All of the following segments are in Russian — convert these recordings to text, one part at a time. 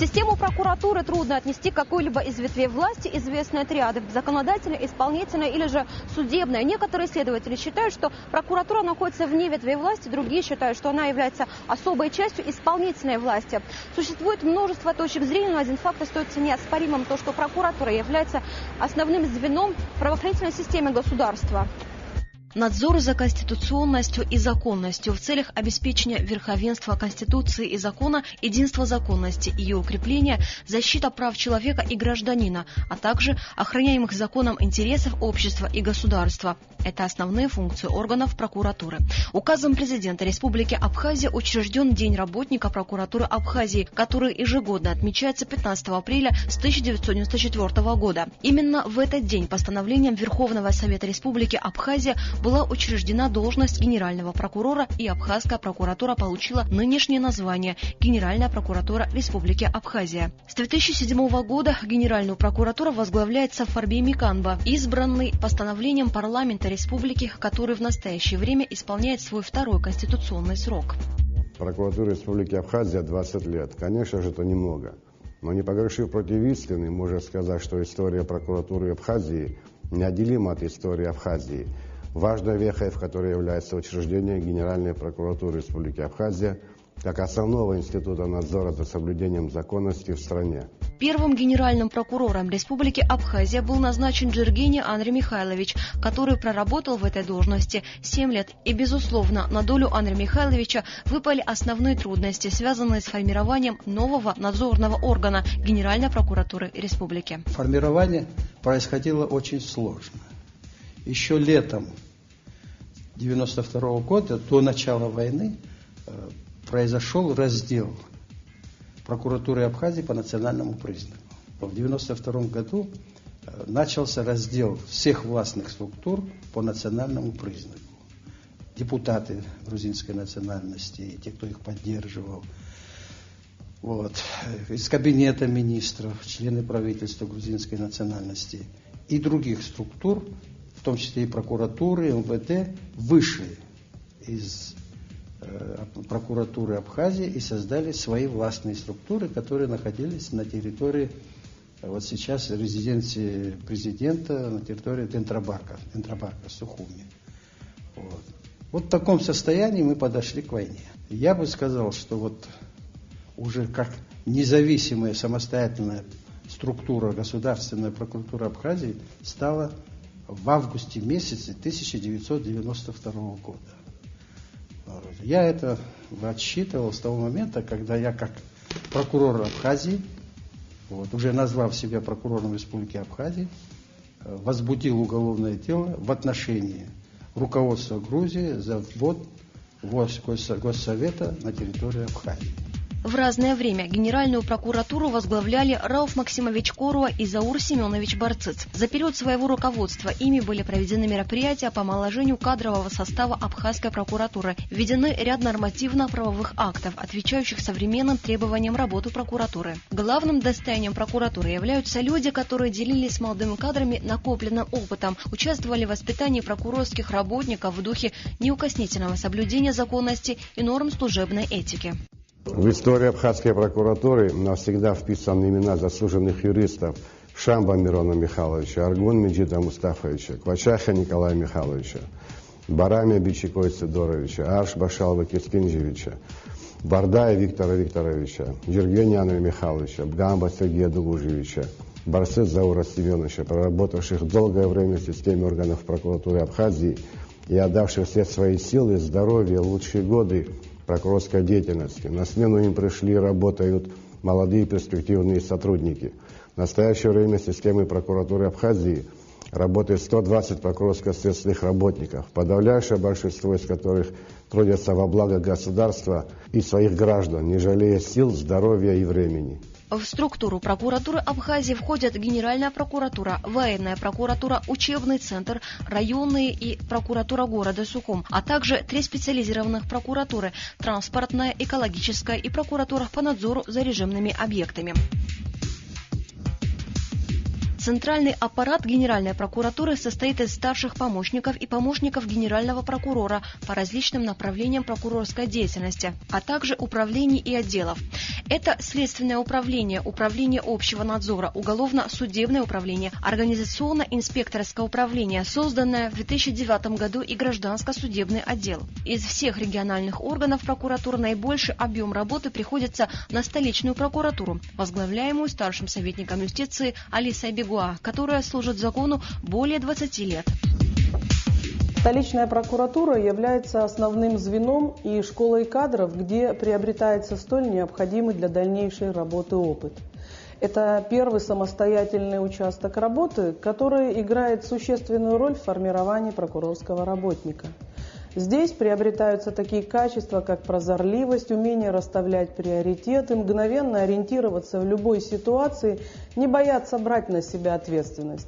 систему прокуратуры трудно отнести к какой-либо из ветвей власти, известной триады: законодательная, исполнительная или же судебная. Некоторые исследователи считают, что прокуратура находится вне ветвей власти, другие считают, что она является особой частью исполнительной власти. Существует множество точек зрения, но один факт остается неоспоримым: то, что прокуратура является основным звеном в правоохранительной системе государства. Надзор за конституционностью и законностью в целях обеспечения верховенства Конституции и закона, единства законности, ее укрепления, защита прав человека и гражданина, а также охраняемых законом интересов общества и государства. Это основные функции органов прокуратуры. Указом президента Республики Абхазия учрежден День работника прокуратуры Абхазии, который ежегодно отмечается 15 апреля с 1994 года. Именно в этот день постановлением Верховного Совета Республики Абхазия была учреждена должность генерального прокурора, и Абхазская прокуратура получила нынешнее название Генеральная прокуратура Республики Абхазия. С 2007 года Генеральную прокуратуру возглавляет Сафарбей Миканба, избранный постановлением парламента республики, который в настоящее время исполняет свой второй конституционный срок. Прокуратура Республики Абхазия 20 лет. Конечно же, это немного. Но не погрешив против истины, можно сказать, что история прокуратуры Абхазии неотделима от истории Абхазии. Важной вехой, в которой является учреждение Генеральной прокуратуры Республики Абхазия, как основного института надзора за соблюдением законности в стране. Первым генеральным прокурором Республики Абхазия был назначен Джергени Андрей Михайлович, который проработал в этой должности 7 лет. И, безусловно, на долю Андрея Михайловича выпали основные трудности, связанные с формированием нового надзорного органа Генеральной прокуратуры Республики. Формирование происходило очень сложно. Еще летом 1992 года, до начала войны, произошел раздел прокуратуры Абхазии по национальному признаку. В 1992 году начался раздел всех властных структур по национальному признаку. Депутаты грузинской национальности, и те, кто их поддерживал, из кабинета министров, члены правительства грузинской национальности и других структур, в том числе и прокуратуры, МВД, вышли из прокуратуры Абхазии и создали свои властные структуры, которые находились на территории, вот сейчас, резиденции президента, на территории Тентрабарка, Сухуми. Вот в таком состоянии мы подошли к войне. Я бы сказал, что вот уже как независимая самостоятельная структура государственная прокуратура Абхазии стала в августе месяце 1992 года. Я это отсчитывал с того момента, когда я как прокурор Абхазии, уже назвав себя прокурором Республики Абхазии, возбудил уголовное дело в отношении руководства Грузии за ввод Госсовета на территорию Абхазии. В разное время Генеральную прокуратуру возглавляли Рауф Максимович Коруа и Заур Семенович Барцыц. За период своего руководства ими были проведены мероприятия по омоложению кадрового состава Абхазской прокуратуры. Введены ряд нормативно-правовых актов, отвечающих современным требованиям работы прокуратуры. Главным достоянием прокуратуры являются люди, которые делились с молодыми кадрами накопленным опытом, участвовали в воспитании прокурорских работников в духе неукоснительного соблюдения законности и норм служебной этики. В историю Абхазской прокуратуры навсегда вписаны имена заслуженных юристов: Шамба Мирона Михайловича, Аргун Меджида Мустафовича, Квачаха Николая Михайловича, Барамия Бичикой Сидоровича, Арш Башалва Кискинжевича, Бардая Виктора Викторовича, Джергени Андрея Михайловича, Бгамба Сергея Дугужевича, Барцыц Заура Семеновича, проработавших долгое время в системе органов прокуратуры Абхазии и отдавших все свои силы, здоровье, лучшие годы прокурорской деятельности. На смену им пришли и работают молодые перспективные сотрудники. В настоящее время в системе прокуратуры Абхазии работает 120 прокурорско-следственных работников, подавляющее большинство из которых трудятся во благо государства и своих граждан, не жалея сил, здоровья и времени. В структуру прокуратуры Абхазии входят Генеральная прокуратура, Военная прокуратура, Учебный центр, районные и прокуратура города Сухум, а также 3 специализированных прокуратуры – транспортная, экологическая и прокуратура по надзору за режимными объектами. Центральный аппарат Генеральной прокуратуры состоит из старших помощников и помощников генерального прокурора по различным направлениям прокурорской деятельности, а также управлений и отделов. Это Следственное управление, Управление общего надзора, Уголовно-судебное управление, Организационно-инспекторское управление, созданное в 2009 году, и Гражданско-судебный отдел. Из всех региональных органов прокуратуры наибольший объем работы приходится на столичную прокуратуру, возглавляемую старшим советником юстиции Алисой Бегуа, которая служит закону более 20 лет. Столичная прокуратура является основным звеном и школой кадров, где приобретается столь необходимый для дальнейшей работы опыт. Это первый самостоятельный участок работы, который играет существенную роль в формировании прокурорского работника. Здесь приобретаются такие качества, как прозорливость, умение расставлять приоритеты, мгновенно ориентироваться в любой ситуации, не бояться брать на себя ответственность.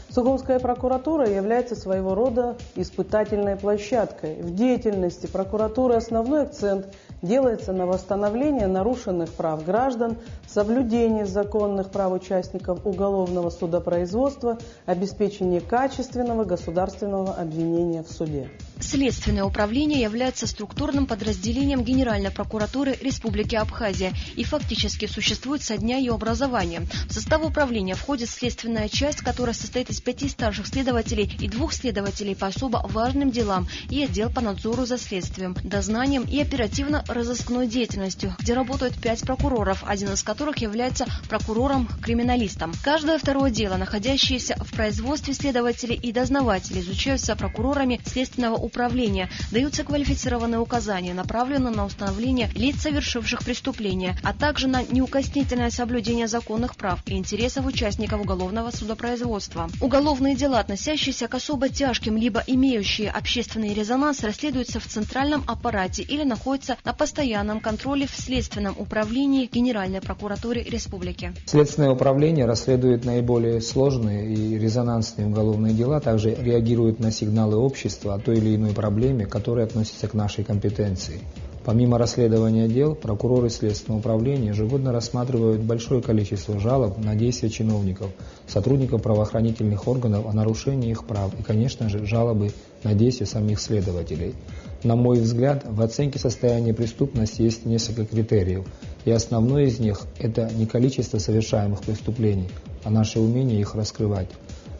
Сухумская прокуратура является своего рода испытательной площадкой. В деятельности прокуратуры основной акцент делается на восстановлении нарушенных прав граждан, соблюдении законных прав участников уголовного судопроизводства, обеспечении качественного государственного обвинения в суде. Следственное управление является структурным подразделением Генеральной прокуратуры Республики Абхазия и фактически существует со дня ее образования. В состав управления входит следственная часть, которая состоит из 5 старших следователей и 2 следователей по особо важным делам и отдел по надзору за следствием, дознанием и оперативно-розыскной деятельностью, где работают 5 прокуроров, один из которых является прокурором-криминалистом. Каждое второе дело, находящееся в производстве следователей и дознавателей, изучаются прокурорами следственного управления, даются квалифицированные указания, направленные на установление лиц, совершивших преступления, а также на неукоснительное соблюдение законных прав и интересов участников уголовного судопроизводства. Уголовные дела, относящиеся к особо тяжким, либо имеющие общественный резонанс, расследуются в центральном аппарате или находятся на постоянном контроле в Следственном управлении Генеральной прокуратуры Республики. Следственное управление расследует наиболее сложные и резонансные уголовные дела, также реагирует на сигналы общества о той или иной проблеме, которая относится к нашей компетенции. Помимо расследования дел, прокуроры Следственного управления ежегодно рассматривают большое количество жалоб на действия чиновников, сотрудников правоохранительных органов о нарушении их прав и, конечно же, жалобы на действия самих следователей. На мой взгляд, в оценке состояния преступности есть несколько критериев, и основной из них – это не количество совершаемых преступлений, а наше умение их раскрывать.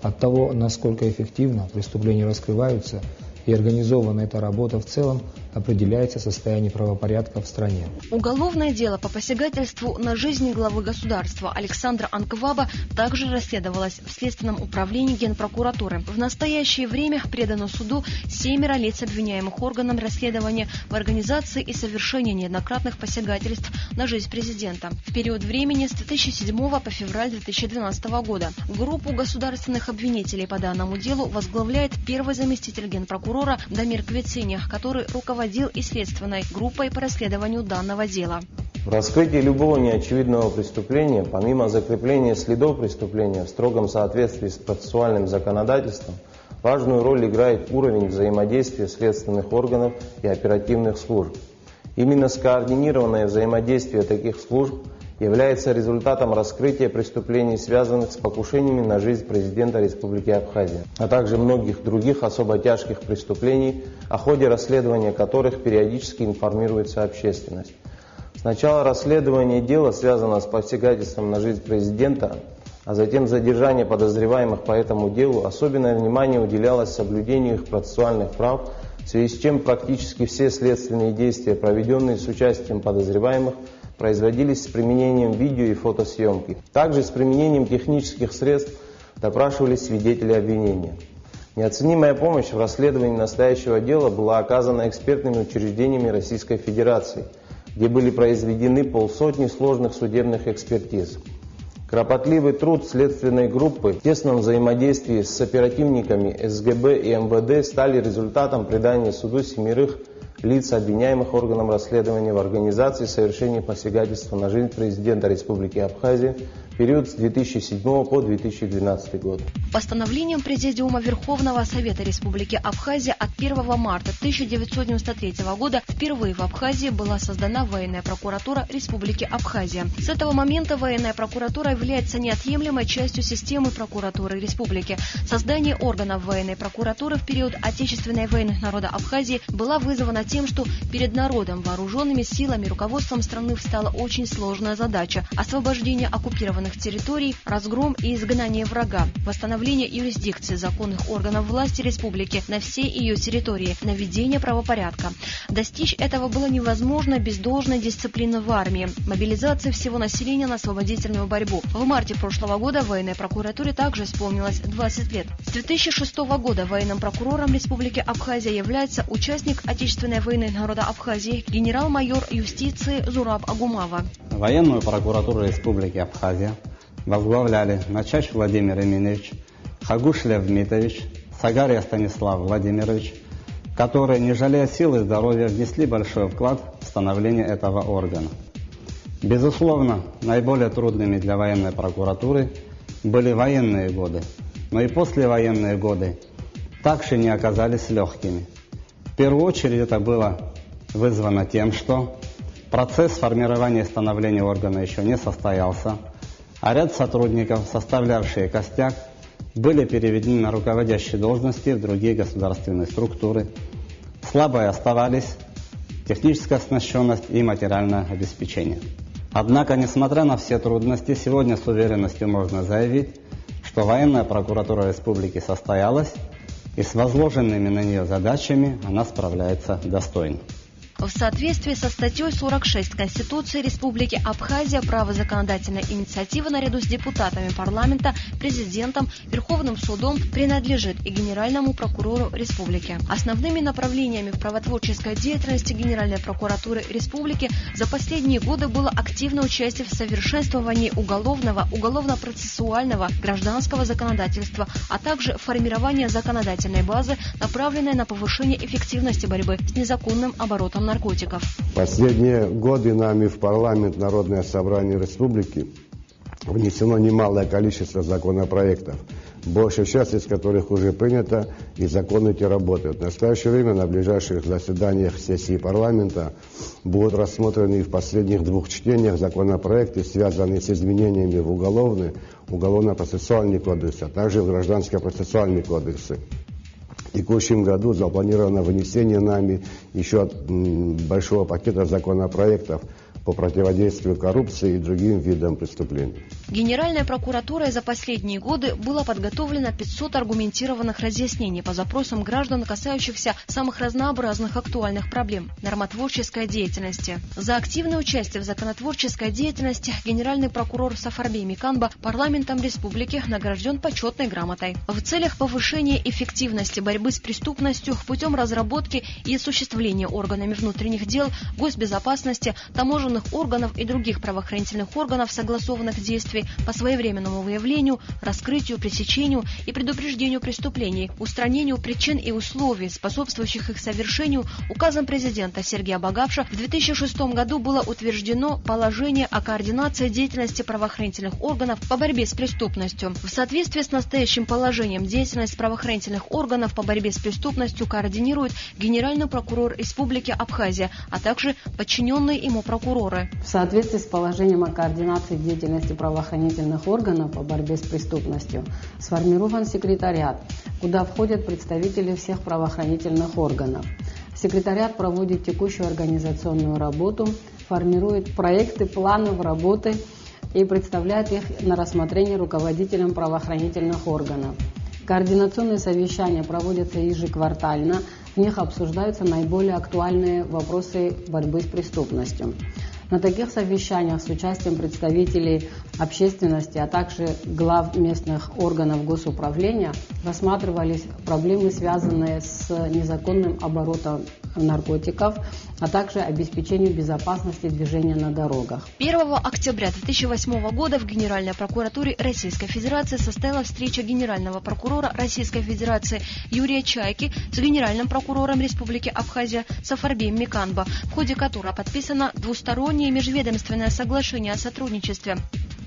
От того, насколько эффективно преступления раскрываются и организована эта работа в целом, определяется состояние правопорядка в стране. Уголовное дело по посягательству на жизнь главы государства Александра Анкваба также расследовалось в Следственном управлении Генпрокуратуры. В настоящее время предано суду 7 лиц, обвиняемых органом расследования в организации и совершении неоднократных посягательств на жизнь президента в период времени с 2007 по февраль 2012 года. Группу государственных обвинителей по данному делу возглавляет первый заместитель Генпрокурора Дамир Квицини, который руководил и следственной группой по расследованию данного дела. В раскрытии любого неочевидного преступления, помимо закрепления следов преступления в строгом соответствии с процессуальным законодательством, важную роль играет уровень взаимодействия следственных органов и оперативных служб. Именно скоординированное взаимодействие таких служб является результатом раскрытия преступлений, связанных с покушениями на жизнь президента Республики Абхазия, а также многих других особо тяжких преступлений, о ходе расследования которых периодически информируется общественность. С начала расследования дела, связанного с посягательством на жизнь президента, а затем задержание подозреваемых по этому делу, особенное внимание уделялось соблюдению их процессуальных прав, в связи с чем практически все следственные действия, проведенные с участием подозреваемых, производились с применением видео и фотосъемки. Также с применением технических средств допрашивались свидетели обвинения. Неоценимая помощь в расследовании настоящего дела была оказана экспертными учреждениями Российской Федерации, где были произведены 500 сложных судебных экспертиз. Кропотливый труд следственной группы в тесном взаимодействии с оперативниками СГБ и МВД стали результатом предания суду 7 лиц, обвиняемых органом расследования в организации совершения посягательства на жизнь президента Республики Абхазия в период с 2007 по 2012 год. Постановлением Президиума Верховного Совета Республики Абхазия от 1 марта 1993 года впервые в Абхазии была создана военная прокуратура Республики Абхазия. С этого момента военная прокуратура является неотъемлемой частью системы прокуратуры республики. Создание органов военной прокуратуры в период Отечественной войны народа Абхазии было вызвано тем, что перед народом, вооруженными силами, руководством страны встала очень сложная задача – освобождение оккупированных территорий, разгром и изгнание врага, восстановление юрисдикции законных органов власти республики на всей ее территории, наведение правопорядка. Достичь этого было невозможно без должной дисциплины в армии, мобилизации всего населения на освободительную борьбу. В марте прошлого года военной прокуратуре также исполнилось 20 лет. С 2006 года военным прокурором Республики Абхазия является участник Отечественной войны народа Абхазии генерал-майор юстиции Зураб Агумава. Военную прокуратуру Республики Абхазия возглавляли Начач Владимир Эминович, Хагуш Лев Митович, Сагария Станислав Владимирович, которые, не жалея сил и здоровья, внесли большой вклад в становление этого органа. Безусловно, наиболее трудными для военной прокуратуры были военные годы, но и послевоенные годы также не оказались легкими. В первую очередь это было вызвано тем, что процесс формирования и становления органа еще не состоялся, а ряд сотрудников, составлявшие костяк, были переведены на руководящие должности в другие государственные структуры. Слабые оставались техническая оснащенность и материальное обеспечение. Однако, несмотря на все трудности, сегодня с уверенностью можно заявить, что военная прокуратура республики состоялась, и с возложенными на нее задачами она справляется достойно. В соответствии со статьей 46 Конституции Республики Абхазия право законодательной инициативы наряду с депутатами парламента, президентом, Верховным судом принадлежит и Генеральному прокурору республики. Основными направлениями в правотворческой деятельности Генеральной прокуратуры республики за последние годы было активное участие в совершенствовании уголовного, уголовно-процессуального, гражданского законодательства, а также формирование законодательной базы, направленной на повышение эффективности борьбы с незаконным оборотом наркотиков. Последние годы нами в парламент Народное собрание республики внесено немалое количество законопроектов, большая часть из которых уже принята и законы эти работают. В настоящее время на ближайших заседаниях сессии парламента будут рассмотрены в последних двух чтениях законопроекты, связанные с изменениями в уголовный, уголовно-процессуальный кодекс, а также в гражданско-процессуальный кодекс. В текущем году запланировано вынесение нами еще большого пакета законопроектов по противодействию коррупции и другим видам преступлений. Генеральной прокуратурой за последние годы было подготовлено 500 аргументированных разъяснений по запросам граждан, касающихся самых разнообразных актуальных проблем нормотворческой деятельности. За активное участие в законотворческой деятельности генеральный прокурор Сафарбей Миканба парламентом республики награжден почетной грамотой. В целях повышения эффективности борьбы с преступностью путем разработки и осуществления органами внутренних дел, госбезопасности, таможенных органов и других правоохранительных органов согласованных действий по своевременному выявлению, раскрытию, пресечению и предупреждению преступлений, устранению причин и условий, способствующих их совершению, указом президента Сергея Багапша в 2006 году было утверждено положение о координации деятельности правоохранительных органов по борьбе с преступностью. В соответствии с настоящим положением деятельность правоохранительных органов по борьбе с преступностью координирует Генеральный прокурор Республики Абхазия, а также подчиненные ему прокуроры. В соответствии с положением о координации деятельности правоохранительных органов по борьбе с преступностью сформирован секретариат, куда входят представители всех правоохранительных органов. Секретариат проводит текущую организационную работу, формирует проекты, планы работы и представляет их на рассмотрение руководителям правоохранительных органов. Координационные совещания проводятся ежеквартально, в них обсуждаются наиболее актуальные вопросы борьбы с преступностью. На таких совещаниях с участием представителей общественности, а также глав местных органов госуправления рассматривались проблемы, связанные с незаконным оборотом наркотиков, а также обеспечению безопасности движения на дорогах. 1 октября 2008 года в Генеральной прокуратуре Российской Федерации состоялась встреча Генерального прокурора Российской Федерации Юрия Чайки с Генеральным прокурором Республики Абхазия Сафарбеем Миканба, в ходе которой подписано двустороннее межведомственное соглашение о сотрудничестве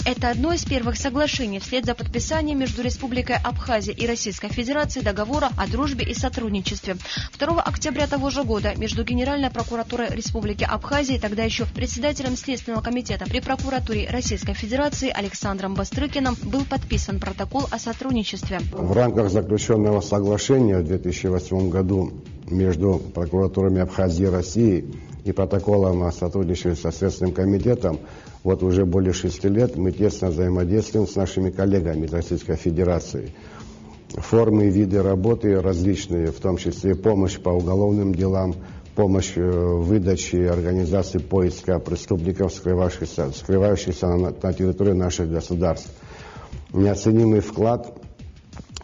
Это одно из первых соглашений вслед за подписанием между Республикой Абхазия и Российской Федерацией договора о дружбе и сотрудничестве. 2 октября того же года между Генеральной прокуратурой Республики Абхазия, тогда еще председателем Следственного комитета при прокуратуре Российской Федерации Александром Бастрыкиным, был подписан протокол о сотрудничестве. В рамках заключенного соглашения в 2008 году между прокуратурами Абхазии и России и протоколом о сотрудничестве со Следственным комитетом вот уже более 6 лет мы тесно взаимодействуем с нашими коллегами из Российской Федерации. Формы и виды работы различные, в том числе помощь по уголовным делам, помощь в выдаче и организации поиска преступников, скрывающихся на территории наших государств. Неоценимый вклад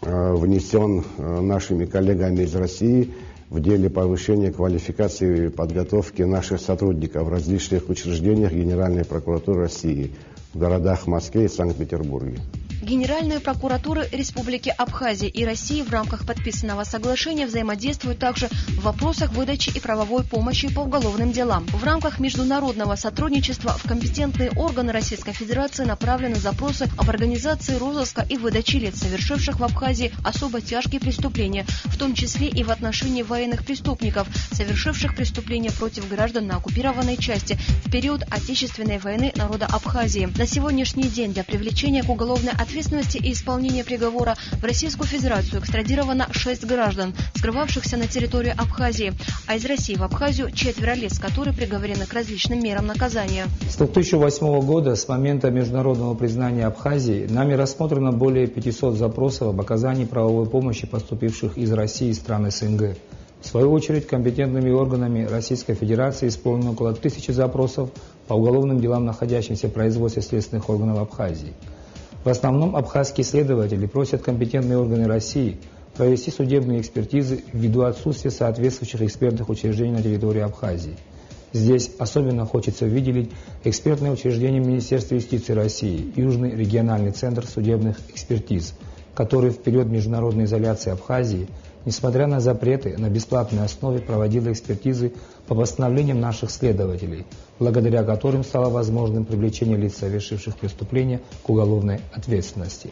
внесен нашими коллегами из России в деле повышения квалификации и подготовки наших сотрудников в различных учреждениях Генеральной прокуратуры России в городах Москве и Санкт-Петербурге. Генеральные прокуратуры Республики Абхазия и России в рамках подписанного соглашения взаимодействуют также в вопросах выдачи и правовой помощи по уголовным делам. В рамках международного сотрудничества в компетентные органы Российской Федерации направлены запросы об организации розыска и выдаче лиц, совершивших в Абхазии особо тяжкие преступления, в том числе и в отношении военных преступников, совершивших преступления против граждан на оккупированной части в период Отечественной войны народа Абхазии. На сегодняшний день для привлечения к уголовной ответственности и исполнения приговора в Российскую Федерацию экстрадировано 6 граждан, скрывавшихся на территории Абхазии, а из России в Абхазию 4 лиц, которые приговорены к различным мерам наказания. С 2008 года, с момента международного признания Абхазии, нами рассмотрено более 500 запросов об оказании правовой помощи поступивших из России и стран СНГ. В свою очередь, компетентными органами Российской Федерации исполнено около 1000 запросов по уголовным делам, находящимся в производстве следственных органов Абхазии. В основном абхазские следователи просят компетентные органы России провести судебные экспертизы ввиду отсутствия соответствующих экспертных учреждений на территории Абхазии. Здесь особенно хочется выделить экспертное учреждение Министерства юстиции России, Южный региональный центр судебных экспертиз, который в период международной изоляции Абхазии, несмотря на запреты, на бесплатной основе проводила экспертизы по постановлениям наших следователей, благодаря которым стало возможным привлечение лиц, совершивших преступления, к уголовной ответственности.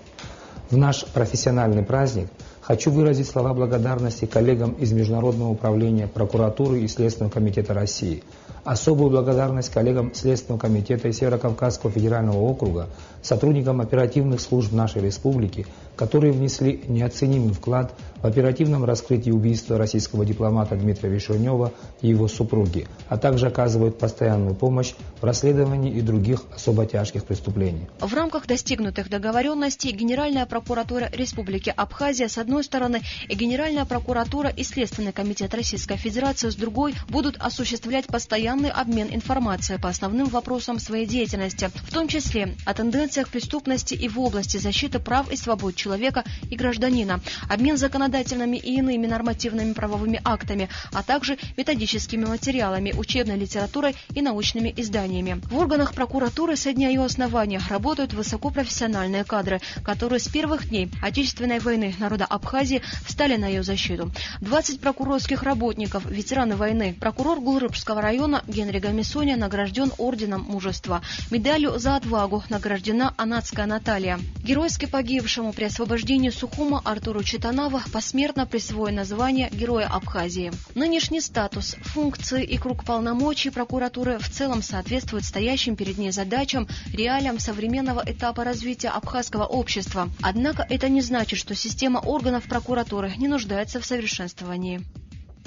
В наш профессиональный праздник хочу выразить слова благодарности коллегам из Международного управления прокуратуры и Следственного комитета России. Особую благодарность коллегам Следственного комитета и Северо-Кавказского федерального округа, сотрудникам оперативных служб нашей республики, которые внесли неоценимый вклад в оперативном раскрытии убийства российского дипломата Дмитрия Вишернева и его супруги, а также оказывают постоянную помощь в расследовании и других особо тяжких преступлений. В рамках достигнутых договоренностей Генеральная прокуратура Республики Абхазия с одной стороны и Генеральная прокуратура и Следственный комитет Российской Федерации с другой будут осуществлять постоянный обмен информацией по основным вопросам своей деятельности, в том числе о тенденциях преступности и в области защиты прав и свобод человека и гражданина, обмен законодательными и иными нормативными правовыми актами, а также методическими материалами, учебной литературой и научными изданиями. В органах прокуратуры со дня ее основания работают высокопрофессиональные кадры, которые с первых дней Отечественной войны народа Абхазии встали на ее защиту. 20 прокурорских работников, ветераны войны. Прокурор Гулрыбского района Генри Гамисоня награжден орденом мужества. Медалью за отвагу награждена Анатская Наталья. Геройски погибшему при освобождении Сухума Артуру Читанава посмертно присвоено звание Героя Абхазии. Нынешний статус, функции и круг полномочий прокуратуры в целом соответствуют стоящим перед ней задачам, реалиям современного этапа развития абхазского общества. Однако это не значит, что система органов прокуратуры не нуждается в совершенствовании.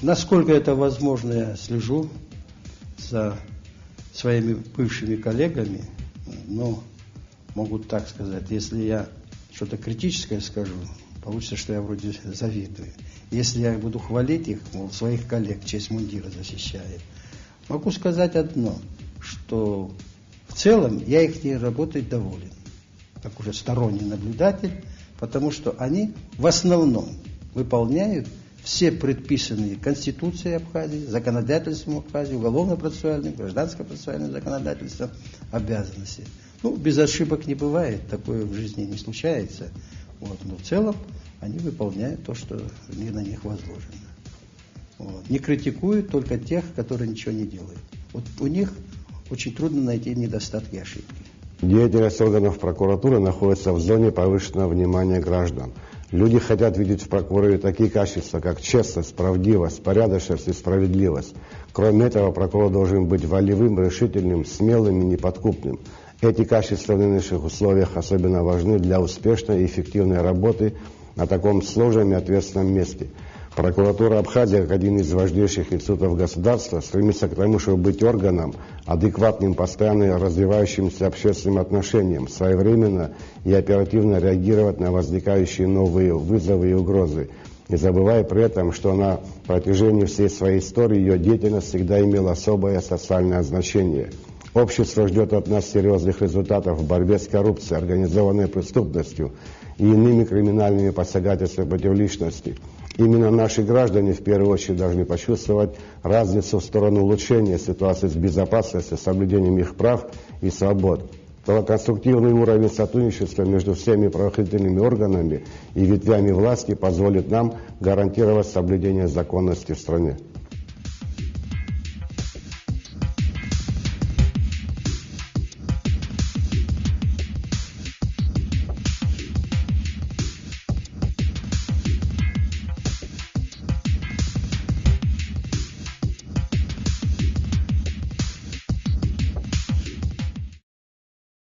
Насколько это возможно, я слежу за своими бывшими коллегами, но могу так сказать, если я что-то критическое скажу, получится, что я вроде завидую. Если я буду хвалить их, мол, своих коллег, честь мундира защищает, могу сказать одно, что в целом я их работой доволен, как уже сторонний наблюдатель, потому что они в основном выполняют все предписанные Конституцией Абхазии, законодательством Абхазии, уголовно-процессуальным, гражданско-процессуальным законодательством обязанности. Без ошибок не бывает, такое в жизни не случается. Но в целом они выполняют то, что на них возложено. Не критикуют только тех, которые ничего не делают. У них очень трудно найти недостатки и ошибки. Деятельность органов прокуратуры находится в зоне повышенного внимания граждан. Люди хотят видеть в прокуроре такие качества, как честность, правдивость, порядочность и справедливость. Кроме этого, прокурор должен быть волевым, решительным, смелым и неподкупным. Эти качества в нынешних условиях особенно важны для успешной и эффективной работы на таком сложном и ответственном месте. Прокуратура Абхазии, как один из важнейших институтов государства, стремится к тому, чтобы быть органом, адекватным, постоянно развивающимся общественным отношениям, своевременно и оперативно реагировать на возникающие новые вызовы и угрозы, не забывая при этом, что на протяжении всей своей истории ее деятельность всегда имела особое социальное значение. Общество ждет от нас серьезных результатов в борьбе с коррупцией, организованной преступностью и иными криминальными посягательствами против личности. Именно наши граждане в первую очередь должны почувствовать разницу в сторону улучшения ситуации с безопасностью, соблюдением их прав и свобод. Конструктивный уровень сотрудничества между всеми правоохранительными органами и ветвями власти позволит нам гарантировать соблюдение законности в стране.